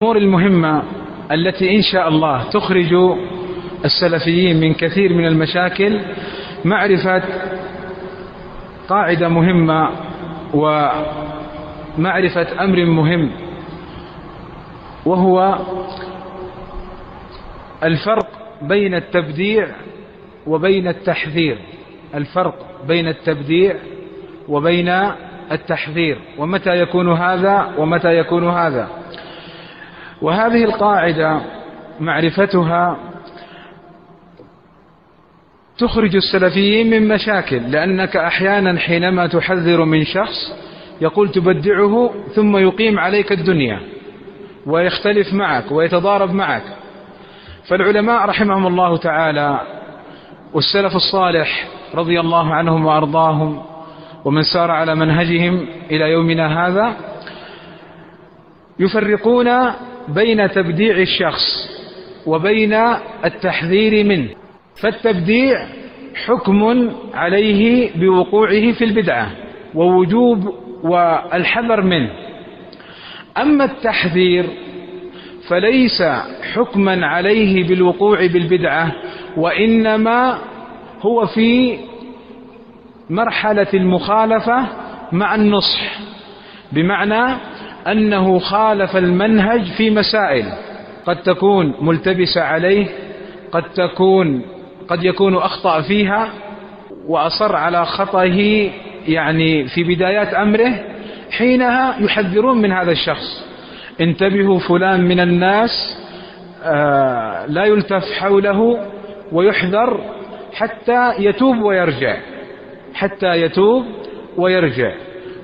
الأمور المهمة التي إن شاء الله تخرج السلفيين من كثير من المشاكل معرفة قاعدة مهمة ومعرفة أمر مهم، وهو الفرق بين التبديع وبين التحذير. الفرق بين التبديع وبين التحذير، ومتى يكون هذا ومتى يكون هذا. وهذه القاعدة معرفتها تخرج السلفيين من مشاكل، لأنك أحيانا حينما تحذر من شخص يقول تبدعه ثم يقيم عليك الدنيا ويختلف معك ويتضارب معك. فالعلماء رحمهم الله تعالى والسلف الصالح رضي الله عنهم وأرضاهم ومن سار على منهجهم إلى يومنا هذا يفرقون بين تبديع الشخص وبين التحذير منه. فالتبديع حكم عليه بوقوعه في البدعة ووجوب والحذر منه، أما التحذير فليس حكما عليه بالوقوع بالبدعة، وإنما هو في مرحلة المخالفة مع النصح، بمعنى أنه خالف المنهج في مسائل قد تكون ملتبسة عليه، قد يكون أخطأ فيها وأصر على خطئه يعني في بدايات أمره. حينها يحذرون من هذا الشخص: انتبهوا، فلان من الناس لا يلتف حوله، ويحذر حتى يتوب ويرجع،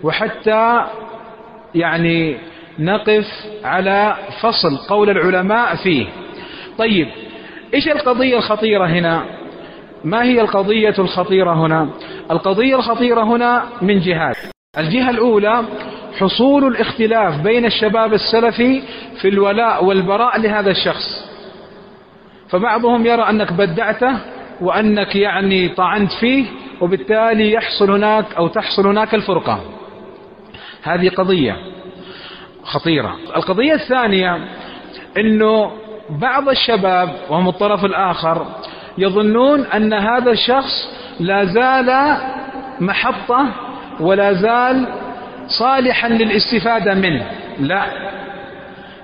وحتى يعني نقف على فصل قول العلماء فيه. طيب، إيش القضية الخطيرة هنا؟ ما هي القضية الخطيرة هنا؟ القضية الخطيرة هنا من جهات. الجهة الأولى حصول الاختلاف بين الشباب السلفي في الولاء والبراء لهذا الشخص، فبعضهم يرى أنك بدعته وأنك يعني طعنت فيه، وبالتالي يحصل هناك أو تحصل هناك الفرقة. هذه قضية خطيرة. القضية الثانية أنه بعض الشباب وهم الطرف الآخر يظنون أن هذا الشخص لا زال محطة ولا زال صالحا للاستفادة منه. لا،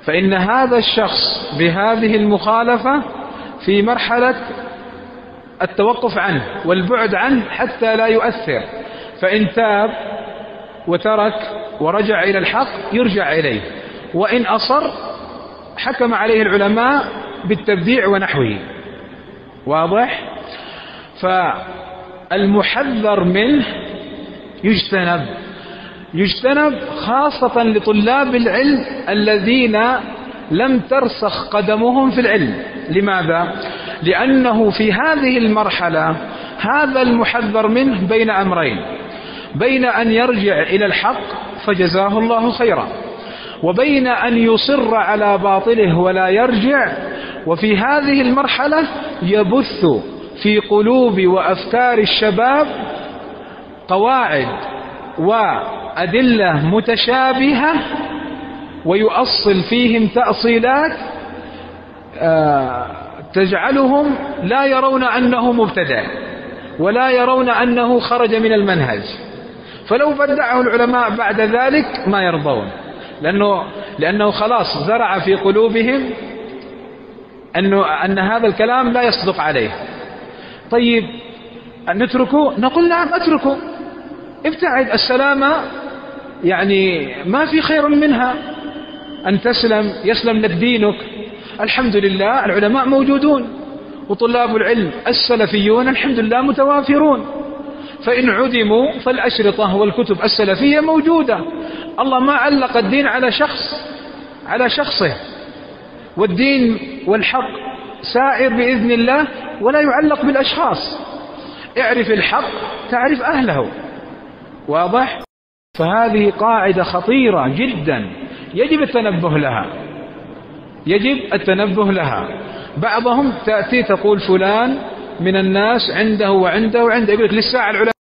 فإن هذا الشخص بهذه المخالفة في مرحلة التوقف عنه والبعد عنه حتى لا يؤثر، فإن تاب وترك ورجع إلى الحق يرجع إليه، وإن أصر حكم عليه العلماء بالتبديع ونحوه. واضح؟ فالمحذر منه يجتنب خاصة لطلاب العلم الذين لم ترسخ قدمهم في العلم. لماذا؟ لأنه في هذه المرحلة هذا المحذر منه بين أمرين: بين أن يرجع إلى الحق فجزاه الله خيرا، وبين أن يصر على باطله ولا يرجع. وفي هذه المرحلة يبث في قلوب وأفكار الشباب قواعد وأدلة متشابهة، ويؤصل فيهم تأصيلات تجعلهم لا يرون أنه مبتدع ولا يرون أنه خرج من المنهج. فلو بدعه العلماء بعد ذلك ما يرضون، لأنه خلاص زرع في قلوبهم أن هذا الكلام لا يصدق عليه. طيب، أن نتركه؟ نقول نعم اتركه، ابتعد. السلامة يعني ما في خير منها، أن يسلم لك دينك. الحمد لله العلماء موجودون، وطلاب العلم السلفيون الحمد لله متوافرون، فإن عدموا فالأشرطة والكتب السلفية موجودة. الله ما علق الدين على شخصه، والدين والحق سائر بإذن الله ولا يعلق بالأشخاص. اعرف الحق تعرف أهله. واضح؟ فهذه قاعدة خطيرة جدا يجب التنبه لها. بعضهم تأتي تقول فلان من الناس عنده وعنده وعنده، يقول لك للساعة العلماء